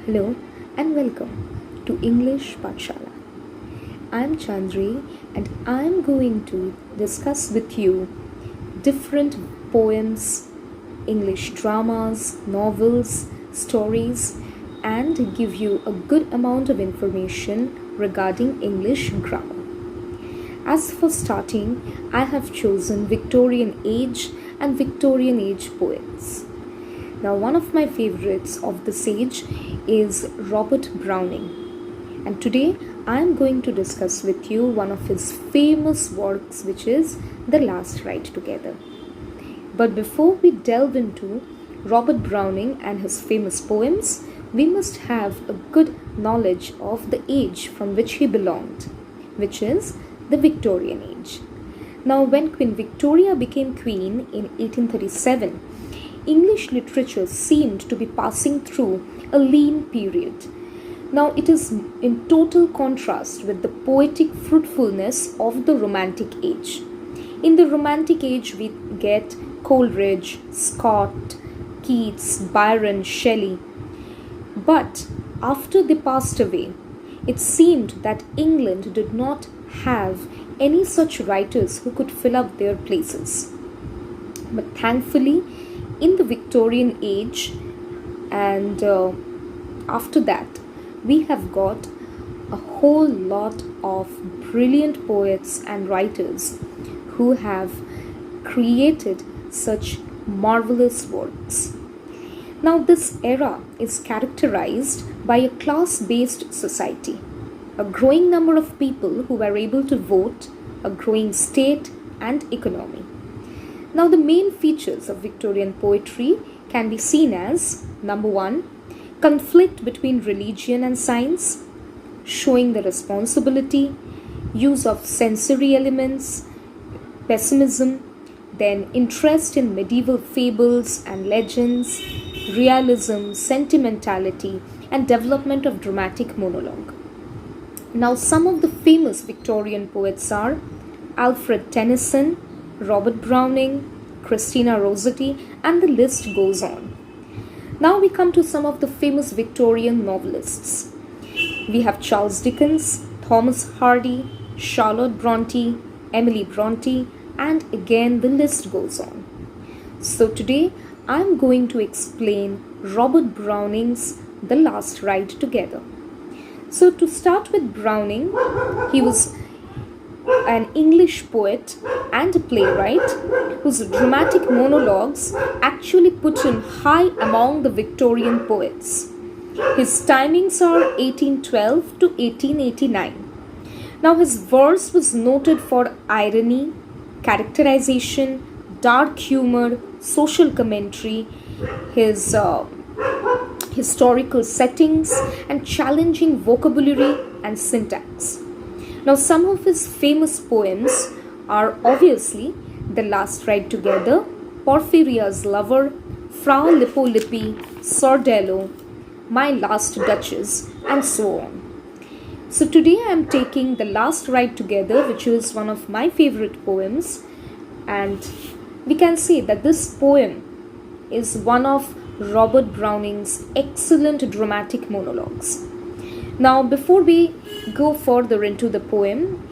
Hello and welcome to English Pathshala. I'm Chandri and I'm going to discuss with you different poems, English dramas, novels, stories, and give you a good amount of information regarding English grammar. As for starting, I have chosen Victorian age and Victorian age poets. Now, one of my favorites of this age is Robert Browning, and today I am going to discuss with you one of his famous works, which is The Last Ride Together. But before we delve into Robert Browning and his famous poems, we must have a good knowledge of the age from which he belonged, which is the Victorian age. Now, when Queen Victoria became queen in 1837, English literature seemed to be passing through a lean period. Now, it is in total contrast with the poetic fruitfulness of the Romantic age. In the Romantic age, we get Coleridge, Scott, Keats, Byron, Shelley. But after they passed away, it seemed that England did not have any such writers who could fill up their places. But thankfully, in the Victorian age and after that, we have got a whole lot of brilliant poets and writers who have created such marvelous works. Now, this era is characterized by a class-based society, a growing number of people who were able to vote, a growing state and economy. Now, the main features of Victorian poetry can be seen as number one, conflict between religion and science, showing the responsibility, use of sensory elements, pessimism, then interest in medieval fables and legends, realism, sentimentality, and development of dramatic monologue. Now, some of the famous Victorian poets are Alfred Tennyson, Robert Browning, Christina Rossetti, and the list goes on. Now we come to some of the famous Victorian novelists. We have Charles Dickens, Thomas Hardy, Charlotte Bronte, Emily Bronte, and again the list goes on. So today I'm going to explain Robert Browning's The Last Ride Together. So to start with Browning, he was an English poet and a playwright whose dramatic monologues actually put him high among the Victorian poets. His timings are 1812 to 1889. Now, his verse was noted for irony, characterization, dark humor, social commentary, his historical settings, and challenging vocabulary and syntax. Now, some of his famous poems are obviously The Last Ride Together, Porphyria's Lover, Fra Lippo Lippi, Sordello, My Last Duchess, and so on. So today I am taking The Last Ride Together, which is one of my favorite poems, and we can say that this poem is one of Robert Browning's excellent dramatic monologues. Now, before we go further into the poem,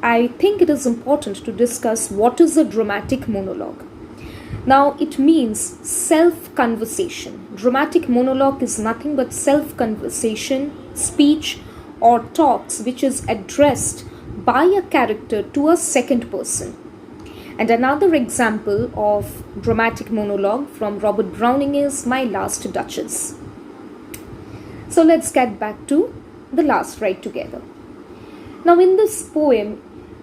I think it is important to discuss what is a dramatic monologue. Now, it means self-conversation. Dramatic monologue is nothing but self-conversation, speech, or talks which is addressed by a character to a second person. And another example of dramatic monologue from Robert Browning is My Last Duchess. So let's get back to The Last Ride Together. Now, in this poem,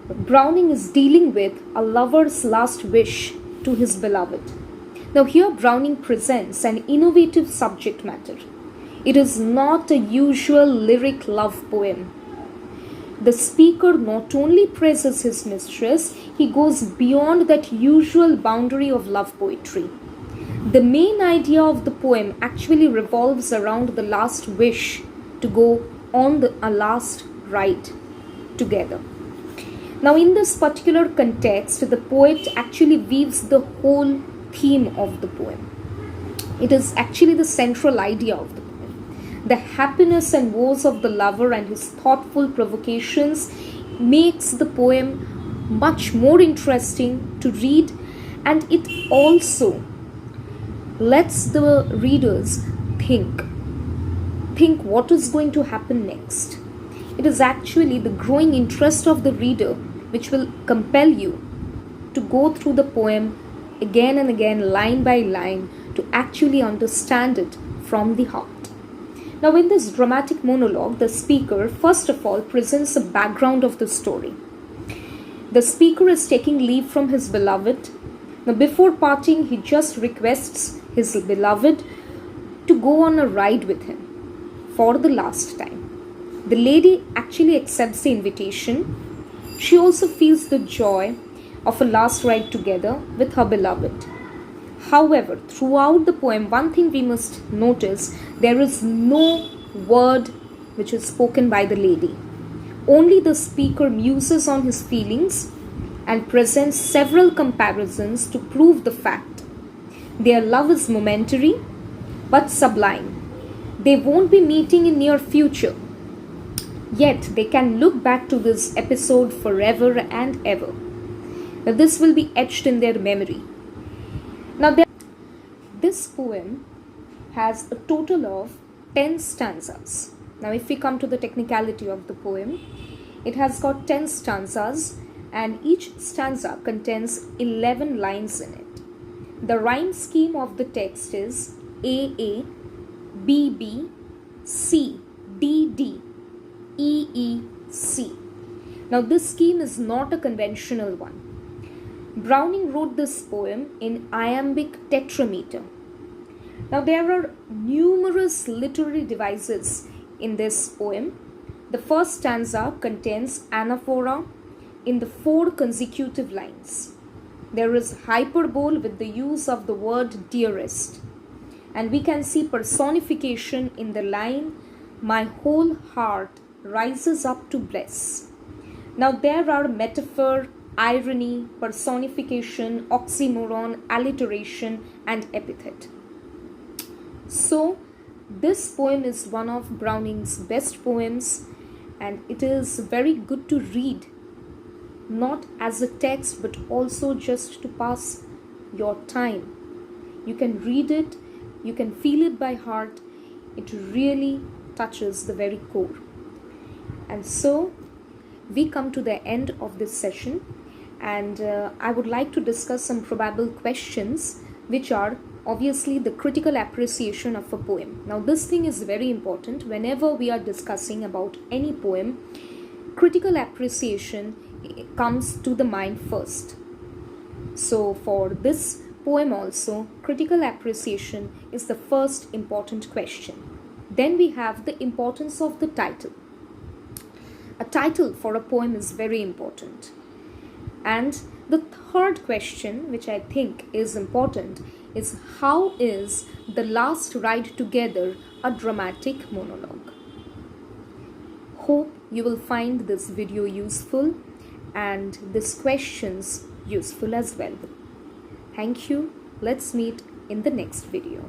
Browning is dealing with a lover's last wish to his beloved. Now, here Browning presents an innovative subject matter. It is not a usual lyric love poem. The speaker not only praises his mistress, he goes beyond that usual boundary of love poetry. The main idea of the poem actually revolves around the last wish to go on a last ride together. Now, in this particular context, the poet actually weaves the whole theme of the poem. It is actually the central idea of the poem. The happiness and woes of the lover and his thoughtful provocations makes the poem much more interesting to read, and it also lets the readers think what is going to happen next. It is actually the growing interest of the reader which will compel you to go through the poem again and again, line by line, to actually understand it from the heart. Now, in this dramatic monologue, the speaker first of all presents the background of the story. The speaker is taking leave from his beloved. Now, before parting, he just requests his beloved to go on a ride with him for the last time. The lady actually accepts the invitation. She also feels the joy of a last ride together with her beloved. However, throughout the poem, one thing we must notice, there is no word which is spoken by the lady. Only the speaker muses on his feelings and presents several comparisons to prove the fact. Their love is momentary but sublime. They won't be meeting in near future, yet they can look back to this episode forever and ever. Now, this will be etched in their memory. Now, this poem has a total of 10 stanzas. Now, if we come to the technicality of the poem, it has got 10 stanzas, and each stanza contains 11 lines in it. The rhyme scheme of the text is AA, BB, C, DD, EE, C. Now, this scheme is not a conventional one. Browning wrote this poem in iambic tetrameter. Now, there are numerous literary devices in this poem. The first stanza contains anaphora in the 4 consecutive lines. There is hyperbole with the use of the word dearest. And we can see personification in the line, my whole heart rises up to bless. Now, there are metaphor, irony, personification, oxymoron, alliteration, and epithet. So, this poem is one of Browning's best poems, and it is very good to read, not as a text but also just to pass your time. You can read it, you can feel it by heart. It really touches the very core. And so, we come to the end of this session, and I would like to discuss some probable questions, which are obviously the critical appreciation of a poem. Now, this thing is very important whenever we are discussing about any poem. Critical appreciation comes to the mind first. So for this poem also, critical appreciation is the first important question. Then we have the importance of the title. A title for a poem is very important. And the third question, which I think is important, is how is the last ride together a dramatic monologue? Hope you will find this video useful and these questions useful as well. Thank you. Let's meet in the next video.